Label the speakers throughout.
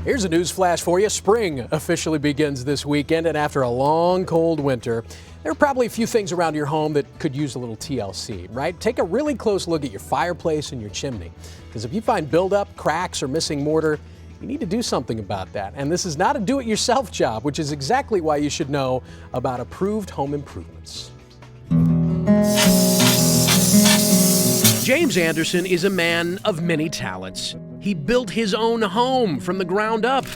Speaker 1: Here's a news flash for you. Spring officially begins this weekend, and after a long, cold winter, there are probably a few things around your home that could use a little TLC, right? Take a really close look at your fireplace and your chimney, because if you find buildup, cracks, or missing mortar, you need to do something about that. And this is not a do-it-yourself job, which is exactly why you should know about Approved Home Improvements. James Anderson is a man of many talents. He built his own home from the ground up,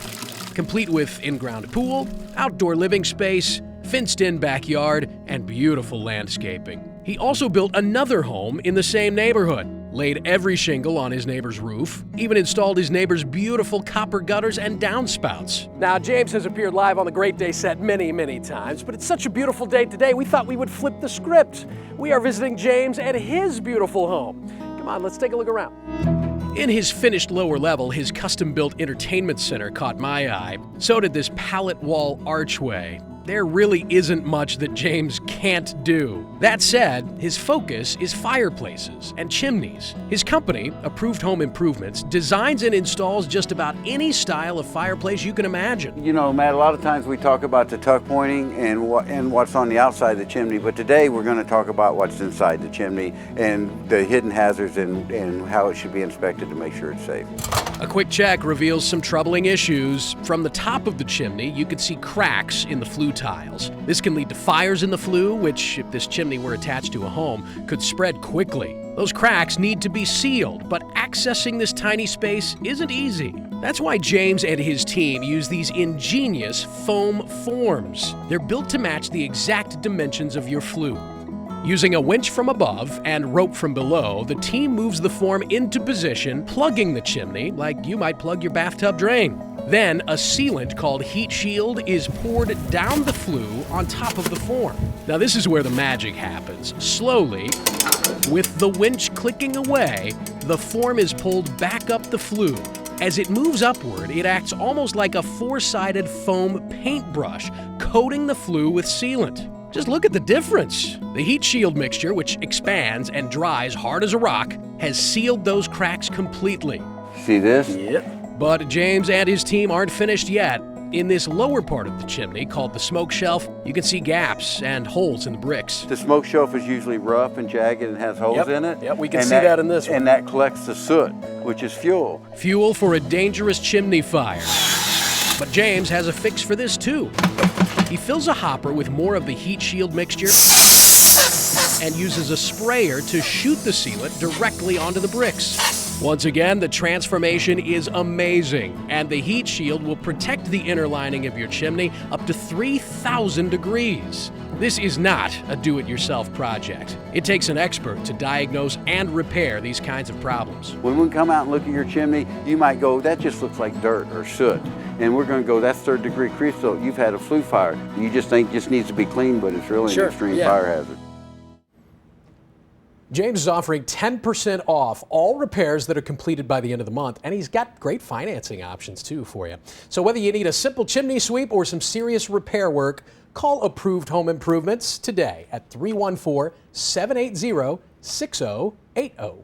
Speaker 1: complete with in-ground pool, outdoor living space, fenced-in backyard, and beautiful landscaping. He also built another home in the same neighborhood, laid every shingle on his neighbor's roof, even installed his neighbor's beautiful copper gutters and downspouts. Now, James has appeared live on the Great Day set many times, but it's such a beautiful day today, we thought we would flip the script. We are visiting James at his beautiful home. Come on, let's take a look around. In his finished lower level, his custom-built entertainment center caught my eye. So did this pallet wall archway. There really isn't much that James can't do. That said, his focus is fireplaces and chimneys. His company, Approved Home Improvements, designs and installs just about any style of fireplace you can imagine.
Speaker 2: You know, Matt, a lot of times we talk about the tuck pointing and what's on the outside of the chimney, but today we're going to talk about what's inside the chimney and the hidden hazards and how it should be inspected to make sure it's safe.
Speaker 1: A quick check reveals some troubling issues. From the top of the chimney, you can see cracks in the flue tiles. This can lead to fires in the flue, which, if this chimney were attached to a home, could spread quickly. Those cracks need to be sealed, but accessing this tiny space isn't easy. That's why James and his team use these ingenious foam forms. They're built to match the exact dimensions of your flue. Using a winch from above and rope from below, the team moves the form into position, plugging the chimney like you might plug your bathtub drain. Then a sealant called Heat Shield is poured down the flue on top of the form. Now this is where the magic happens. Slowly, with the winch clicking away, the form is pulled back up the flue. As it moves upward, it acts almost like a four-sided foam paintbrush, coating the flue with sealant. Just look at the difference. The Heat Shield mixture, which expands and dries hard as a rock, has sealed those cracks completely.
Speaker 2: See this?
Speaker 1: Yep. But James and his team aren't finished yet. In this lower part of the chimney, called the smoke shelf, you can see gaps and holes in the bricks.
Speaker 2: The smoke shelf is usually rough and jagged and has holes in it.
Speaker 1: Yep, we can see that in this one.
Speaker 2: And that collects the soot, which is fuel.
Speaker 1: Fuel for a dangerous chimney fire. But James has a fix for this too. He fills a hopper with more of the Heat Shield mixture and uses a sprayer to shoot the sealant directly onto the bricks. Once again, the transformation is amazing, and the Heat Shield will protect the inner lining of your chimney up to 3,000 degrees. This is not a do-it-yourself project. It takes an expert to diagnose and repair these kinds of problems.
Speaker 2: When we come out and look at your chimney, you might go, that just looks like dirt or soot. And we're going to go, that's third-degree creosote. You've had a flue fire. You just think it just needs to be cleaned, but it's really an extreme fire hazard.
Speaker 1: James is offering 10% off all repairs that are completed by the end of the month, and he's got great financing options too for you. So whether you need a simple chimney sweep or some serious repair work, call Approved Home Improvements today at 314-780-6080.